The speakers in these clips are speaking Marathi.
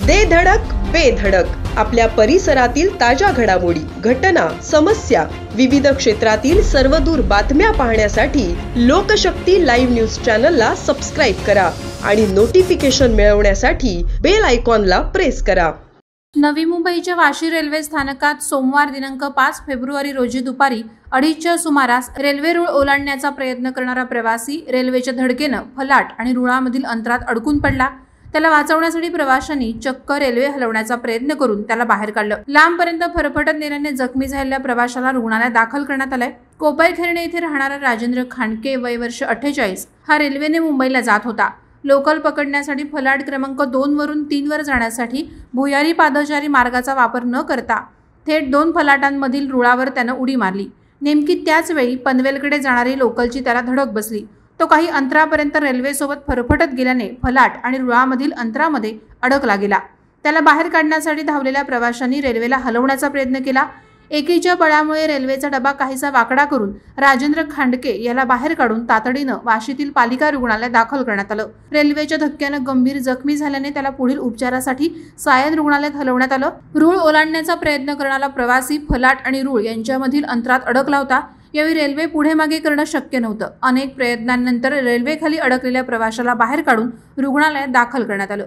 दे धडक बेधडक आपल्या परिसरातील ताज्या घडामोडी, घटना, समस्या, विविध क्षेत्रातील सर्वदूर बातम्या पाहण्यासाठी लोकशक्ती लाईव्ह न्यूज चॅनलला सबस्क्राईब करा आणि नोटिफिकेशन मिळवण्यासाठी बेल आयकॉनला प्रेस करा। नवी मुंबईच्या वाशी रेल्वे स्थानकात सोमवार दिनांक 5 फेब्रुवारी रोजी दुपारी 2:30च्या सुमारास रेल्वे रूळ ओलांडण्याचा प्रयत्न करणारा प्रवासी रेल्वेच्या धडकेनं फलाट आणि रुळामधील अंतरात अडकून पडला। त्याला वाचवण्यासाठी प्रवाशांनी चक्क रेल्वे हलवण्याचा प्रयत्न करून त्याला बाहेर काढलं। लांबपर्यंत फरफटत नेल्याने जखमी झालेल्या प्रवाशाला रुग्णालयात दाखल करण्यात आलंय। कोपरखैरणे येथे राहणारा राजेंद्र खांडके वय वर्ष 48 हा रेल्वेने मुंबईला जात होता। लोकल पकडण्यासाठी फलाट क्रमांक 2 वरून 3 वर जाण्यासाठी भुयारी पादचारी मार्गाचा वापर न करता थेट 2 फलाटांमधील रुळावर त्यानं उडी मारली। नेमकी त्याच वेळी पनवेलकडे जाणारी लोकलची त्याला धडक बसली। तो काही अंतरापर्यंत रेल्वेसोबत फरफटत गेल्याने फलाट आणि रुळामधील अंतरामध्ये अडकला गेला। त्याला बाहेर काढण्यासाठी धावलेल्या प्रवाशांनी रेल्वेला हलवण्याचा प्रयत्न केला। एकीच्या बळामुळे रेल्वेचा डबा काहीसा वाकडा करून राजेंद्र खांडके याला बाहेर काढून तातडीनं वाशीतील पालिका रुग्णालयात दाखल करण्यात आलं। रेल्वेच्या धक्क्यानं गंभीर जखमी झाल्याने त्याला पुढील उपचारासाठी सायन रुग्णालयात हलवण्यात आलं। रूळ ओलांडण्याचा प्रयत्न करणारा प्रवासी फलाट आणि रूळ यांच्यामधील अंतरात अडकला होता। यावेळी रेल्वे पुढे मागे करणं शक्य नव्हतं। अनेक प्रयत्नांनंतर रेल्वेखाली अडकलेल्या प्रवाशाला बाहेर काढून रुग्णालयात दाखल करण्यात आलं।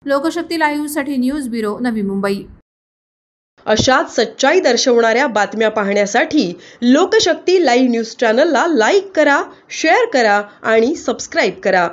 लोकशक्ती लाईव्हसाठी न्यूज ब्युरो, नवी मुंबई। अशाच सच्चाई दर्शवणाऱ्या बातम्या पाहण्यासाठी लोकशक्ती लाईव्ह न्यूज चॅनलला लाईक करा, शेअर करा आणि सबस्क्राईब करा।